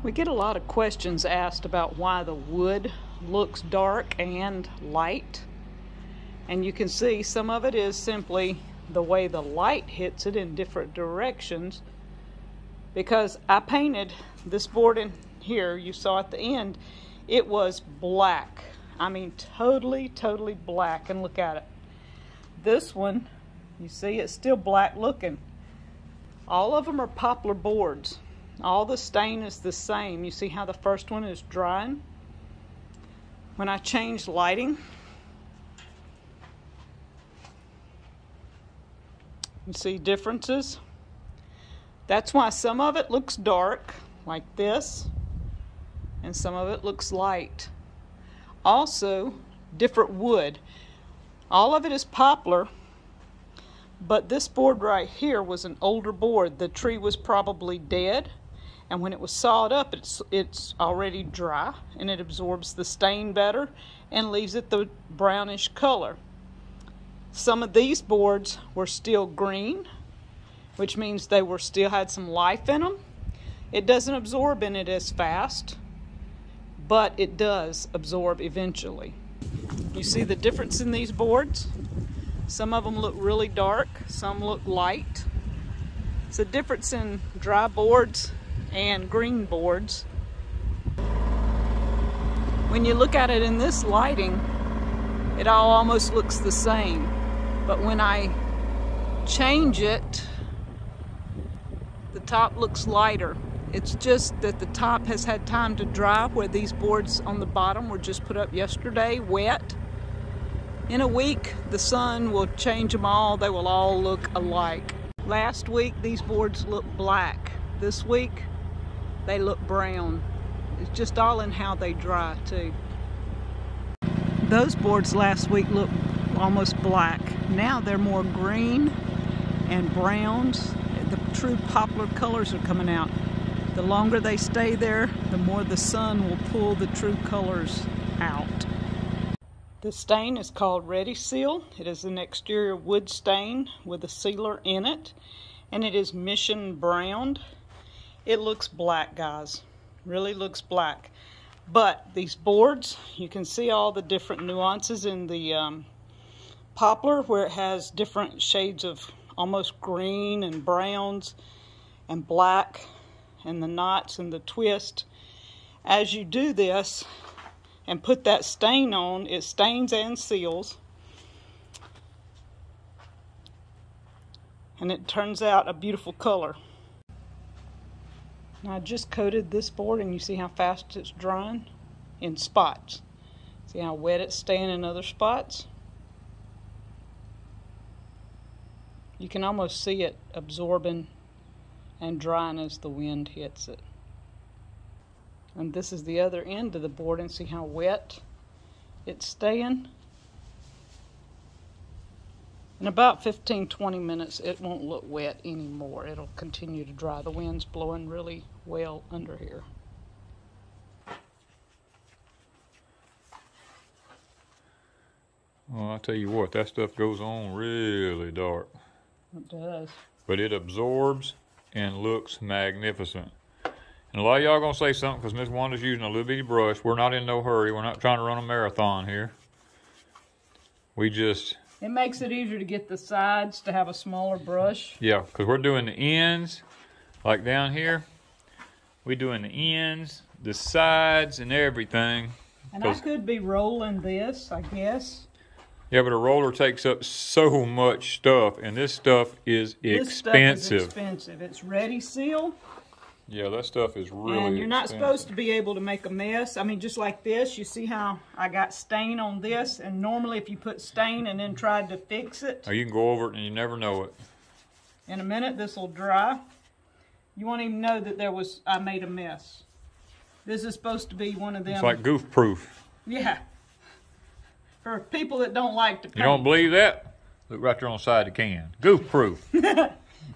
We get a lot of questions asked about why the wood looks dark and light. And you can see some of it is simply the way the light hits it in different directions. Because I painted this board in here, you saw at the end, it was black. I mean totally black, and look at it. This one, you see it's still black looking. All of them are poplar boards. All the stain is the same. You see how the first one is drying? When I change lighting, you see differences? That's why some of it looks dark, like this, and some of it looks light. Also, different wood. All of it is poplar, but this board right here was an older board. The tree was probably dead, and when it was sawed up, it's already dry, and it absorbs the stain better and leaves it the brownish color. Some of these boards were still green, which means they were still had some life in them. It doesn't absorb in it as fast, but it does absorb eventually. You see the difference in these boards? Some of them look really dark, some look light. It's a difference in dry boards and green boards. When you look at it in this lighting, it all almost looks the same. But when I change it, the top looks lighter. It's just that the top has had time to dry, where these boards on the bottom were just put up yesterday, wet. In a week, the sun will change them all. They will all look alike. Last week, these boards looked black. This week, they look brown. It's just all in how they dry, too. Those boards last week looked almost black. Now they're more green and browns. The true poplar colors are coming out. The longer they stay there, the more the sun will pull the true colors out. The stain is called Ready Seal. It is an exterior wood stain with a sealer in it, and it is mission browned. It looks black, guys. Really looks black. But these boards, you can see all the different nuances in the poplar, where it has different shades of almost green and browns and black, and the knots and the twist. As you do this and put that stain on, it stains and seals, and it turns out a beautiful color. Now, I just coated this board, and you see how fast it's drying in spots. See how wet it's staying in other spots? You can almost see it absorbing and drying as the wind hits it. And this is the other end of the board, and see how wet it's staying. In about 15-20 minutes, it won't look wet anymore. It'll continue to dry. The wind's blowing really well under here. Well, I'll tell you what, that stuff goes on really dark. It does. But it absorbs and looks magnificent. And a lot of y'all gonna say something because Miss Wanda's using a little bitty brush. We're not in no hurry. We're not trying to run a marathon here. We just... It makes it easier to get the sides to have a smaller brush. Yeah, because we're doing the ends, like down here. We're doing the ends, the sides, and everything. And I could be rolling this, I guess. Yeah, but a roller takes up so much stuff, and this stuff is expensive. This stuff is expensive. It's Ready Seal. Yeah, that stuff is really And you're not expensive. supposed to be able to make a mess. I mean, just like this, you see how I got stain on this, and normally if you put stain and then tried to fix it, or you can go over it and you never know it. in a minute this will dry. You won't even know that I made a mess. This is supposed to be one of them. It's like goof proof. Yeah. For people that don't like to paint. You don't believe that? Look right there on the side of the can. Goof proof.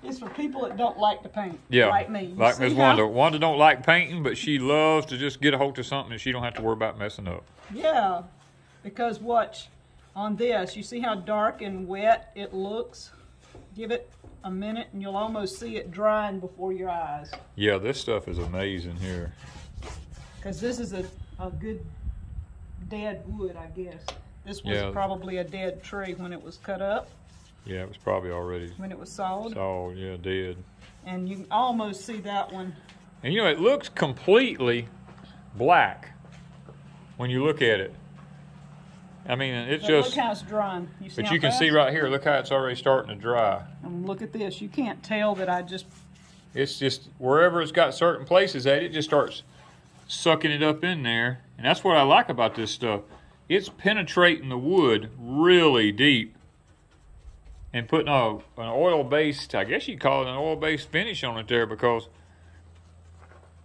It's for people that don't like to paint, Yeah, like me. like Miss Wanda. Wanda don't like painting, but she loves to just get a hold of something and she don't have to worry about messing up. Yeah, because watch, on this, you see how dark and wet it looks? Give it a minute and you'll almost see it drying before your eyes. Yeah, this stuff is amazing here. Because this is a good dead wood, I guess. This was probably a dead tree when it was cut up. Yeah, it was probably already... When it was sawed. Sawed, yeah, dead. And you can almost see that one. And you know, it looks completely black when you look at it. I mean, it's just... Look how it's drying. You see but you can see right here, look how it's already starting to dry. And look at this. You can't tell that I just... It's just, wherever it's got certain places at, it just starts sucking it up in there. And that's what I like about this stuff. It's penetrating the wood really deep and putting an oil-based, I guess you'd call it an oil-based finish on it there, because,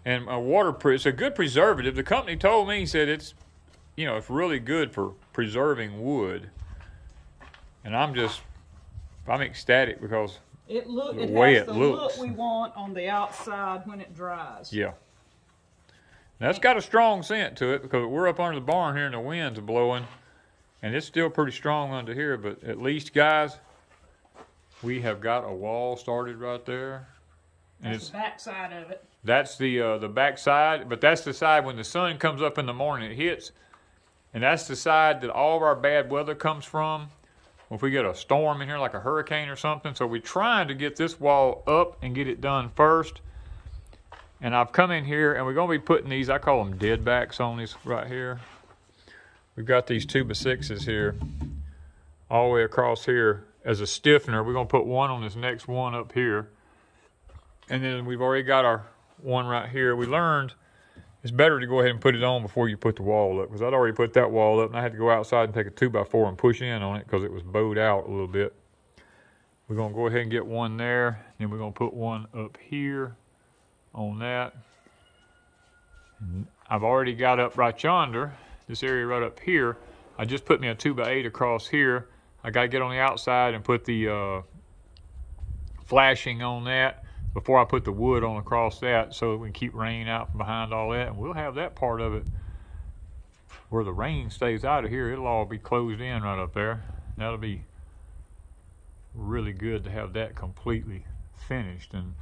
and it's a good preservative. The company told me, he said it's, you know, it's really good for preserving wood. And I'm ecstatic because it has the look we want on the outside when it dries. Yeah. Now, it's got a strong scent to it because we're up under the barn here and the wind's blowing, and it's still pretty strong under here, but at least, guys, we have got a wall started right there. And that's the back side of it. That's the back side, but that's the side when the sun comes up in the morning, it hits, and that's the side that all of our bad weather comes from. If we get a storm in here like a hurricane or something, so we're trying to get this wall up and get it done first. And I've come in here and we're going to be putting these, I call them dead backs on these right here. We've got these 2x6s here all the way across here as a stiffener. We're going to put one on this next one up here. And then we've already got our one right here. We learned it's better to go ahead and put it on before you put the wall up, because I'd already put that wall up and I had to go outside and take a 2x4 and push in on it because it was bowed out a little bit. We're going to go ahead and get one there. Then we're going to put one up here on that. And I've already got up right yonder, this area right up here. I just put me a 2x8 across here. I got to get on the outside and put the flashing on that before I put the wood on across that, so that we can keep rain out from behind all that. And we'll have that part of it where the rain stays out of here. It'll all be closed in right up there. That'll be really good to have that completely finished. And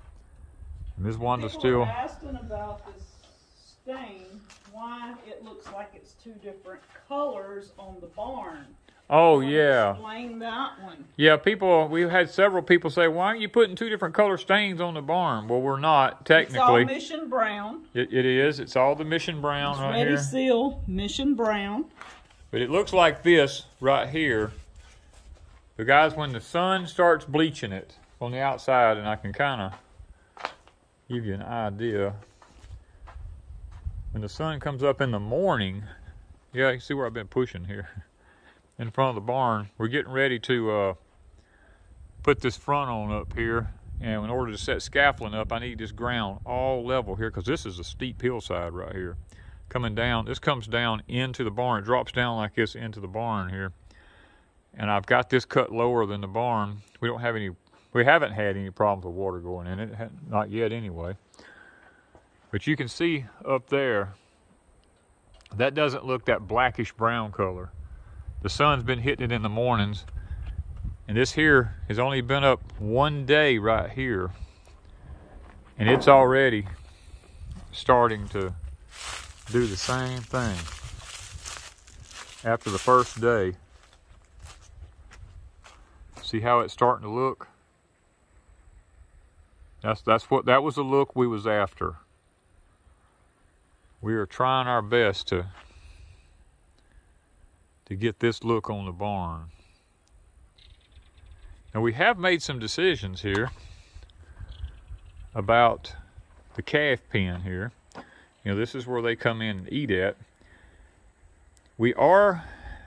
Ms. Wanda still... People are asking about this stain, why it looks like it's two different colors on the barn. Oh, yeah. Explain that one. Yeah, we've had several people say, why aren't you putting two different color stains on the barn? Well, we're not, technically. It's all Mission Brown. It is. It's all the Mission Brown right here. Ready Seal, Mission Brown. But it looks like this right here. So, guys, when the sun starts bleaching it on the outside, and I can kind of give you an idea. When the sun comes up in the morning, yeah, you see where I've been pushing here. In front of the barn, we're getting ready to put this front on up here, and in order to set scaffolding up, I need this ground all level here, because this is a steep hillside right here coming down. This comes down into the barn. It drops down like this into the barn here, and I've got this cut lower than the barn. We haven't had any problems with water going in it, not yet anyway. But you can see up there, that doesn't look that blackish brown color. The sun's been hitting it in the mornings, and this here has only been up one day right here, and it's already starting to do the same thing after the first day. See how it's starting to look? That was the look we was after. We are trying our best to get this look on the barn. Now, we have made some decisions here about the calf pen here. You know, this is where they come in and eat at. We are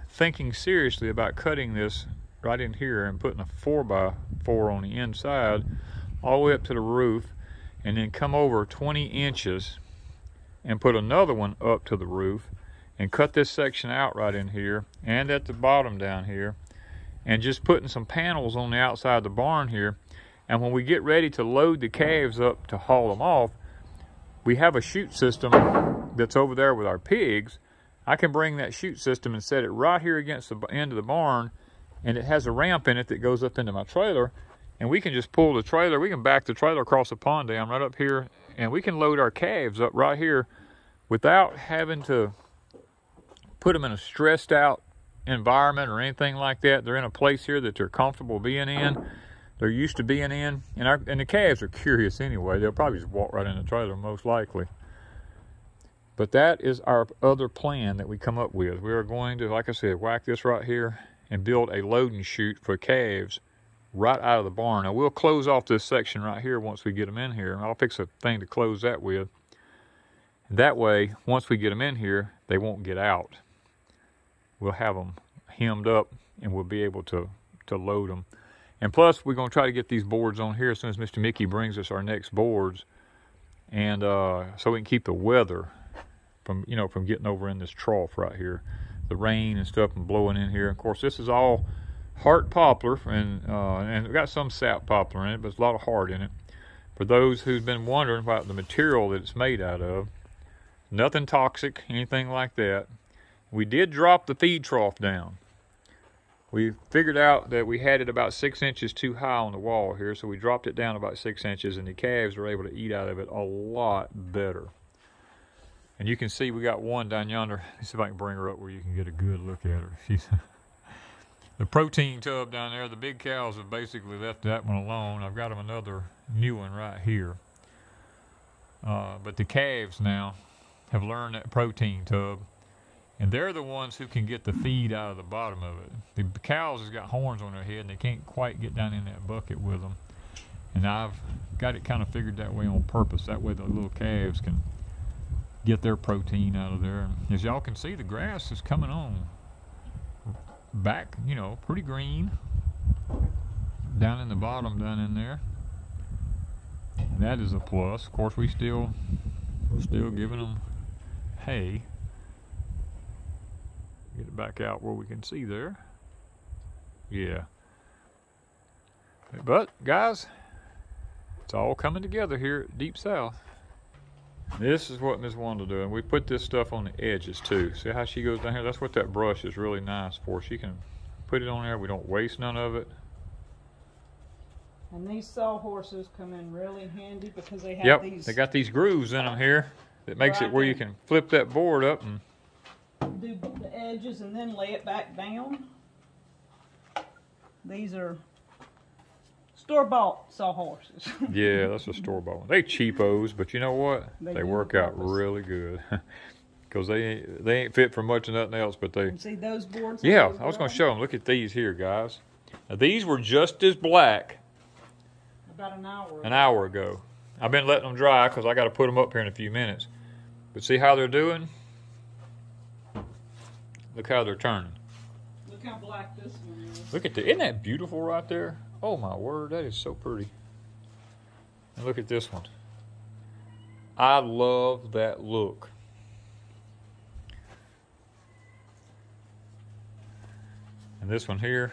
thinking seriously about cutting this right in here and putting a 4x4 on the inside all the way up to the roof, and then come over 20 inches and put another one up to the roof, and cut this section out right in here and at the bottom down here, and just putting some panels on the outside of the barn here. And when we get ready to load the calves up to haul them off, we have a chute system that's over there with our pigs. I can bring that chute system and set it right here against the end of the barn, and it has a ramp in it that goes up into my trailer, And we can just pull the trailer, we can back the trailer across the pond dam right up here, and we can load our calves up right here without having to put them in a stressed out environment or anything like that. They're in a place here that they're comfortable being in. They're used to being in. And the calves are curious anyway. They'll probably just walk right in the trailer most likely. But that is our other plan that we come up with. We are going to, like I said, whack this right here and build a loading chute for calves right out of the barn. Now we'll close off this section right here once we get them in here. I'll fix a thing to close that with. That way, once we get them in here, they won't get out. We'll have them hemmed up and we'll be able to load them. And plus, we're going to try to get these boards on here as soon as Mr. Mickey brings us our next boards. And so we can keep the weather from, you know, from getting over in this trough right here. The rain and stuff and blowing in here. Of course, this is all heart poplar, and we've got some sap poplar in it, but there's a lot of heart in it. For those who've been wondering about the material that it's made out of, nothing toxic, anything like that. We did drop the feed trough down. We figured out that we had it about 6 inches too high on the wall here, so we dropped it down about 6 inches, and the calves are able to eat out of it a lot better. And you can see we got one down yonder. Let's see if I can bring her up where you can get a good look at her. She's the protein tub down there. The big cows have basically left that one alone. I've got them another new one right here. But the calves now have learned that protein tub, and they're the ones who can get the feed out of the bottom of it. The cows has got horns on their head, and they can't quite get down in that bucket with them. And I've got it kind of figured that way on purpose. That way the little calves can get their protein out of there. And as y'all can see, the grass is coming on back, you know, pretty green down in the bottom, down in there. And that is a plus. Of course, we're still giving them hay. Get it back out where we can see there. Yeah. But guys, it's all coming together here at Deep South. This is what Miss Wanda doing. We put this stuff on the edges too. See how she goes down here? That's what that brush is really nice for. She can put it on there. We don't waste none of it. And these sawhorses come in really handy because they have these. They got these grooves in them here that makes it where you can flip that board up and do the edges and then lay it back down. These are store-bought sawhorses. Yeah, that's a store-bought one. They cheapos, but you know what? They work out really good. Because they ain't fit for much of nothing else, but they... And see those boards? Yeah, I was going to show them. Look at these here, guys. Now, these were just as black about an hour ago. I've been letting them dry because I got to put them up here in a few minutes. But see how they're doing? Look how they're turning. Look how black this one is. Look at isn't that beautiful right there? Oh my word, that is so pretty. And look at this one. I love that look. And this one here.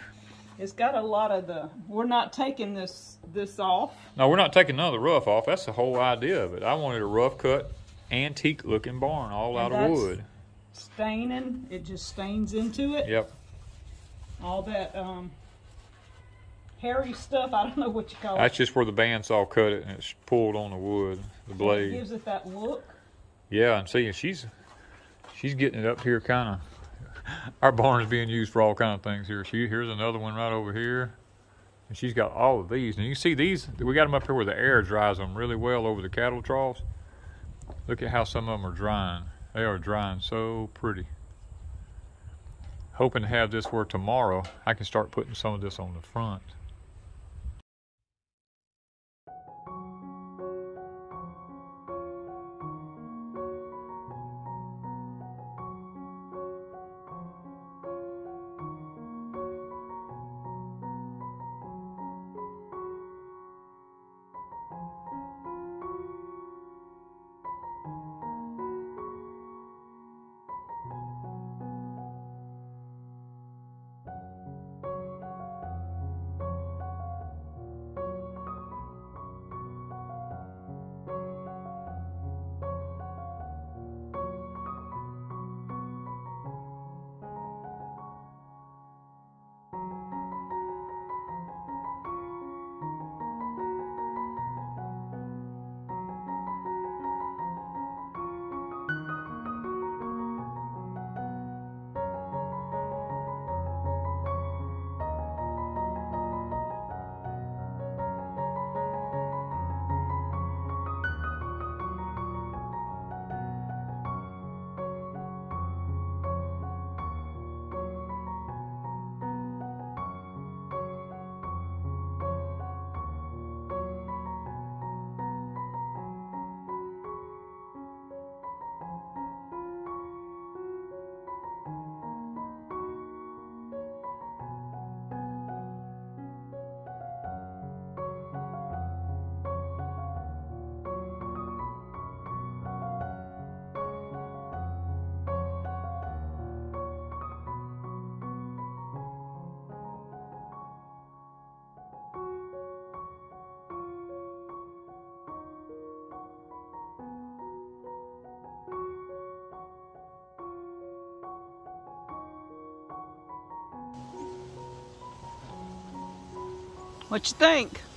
It's got a lot of the, we're not taking this off. No, we're not taking none of the rough off. That's the whole idea of it. I wanted a rough cut, antique looking barn all out of wood. Staining, it just stains into it. Yep. All that hairy stuff, I don't know what you call it. That's just where the bandsaw cut it and it's pulled on the wood, the blade. It gives it that look. Yeah, and see, she's getting it up here kind of. Our barn is being used for all kind of things here. Here's another one right over here. And she's got all of these. And you can see these, we got them up here where the air dries them really well over the cattle troughs. Look at how some of them are drying. They are drying so pretty. Hoping to have this where tomorrow I can start putting some of this on the front. What you think?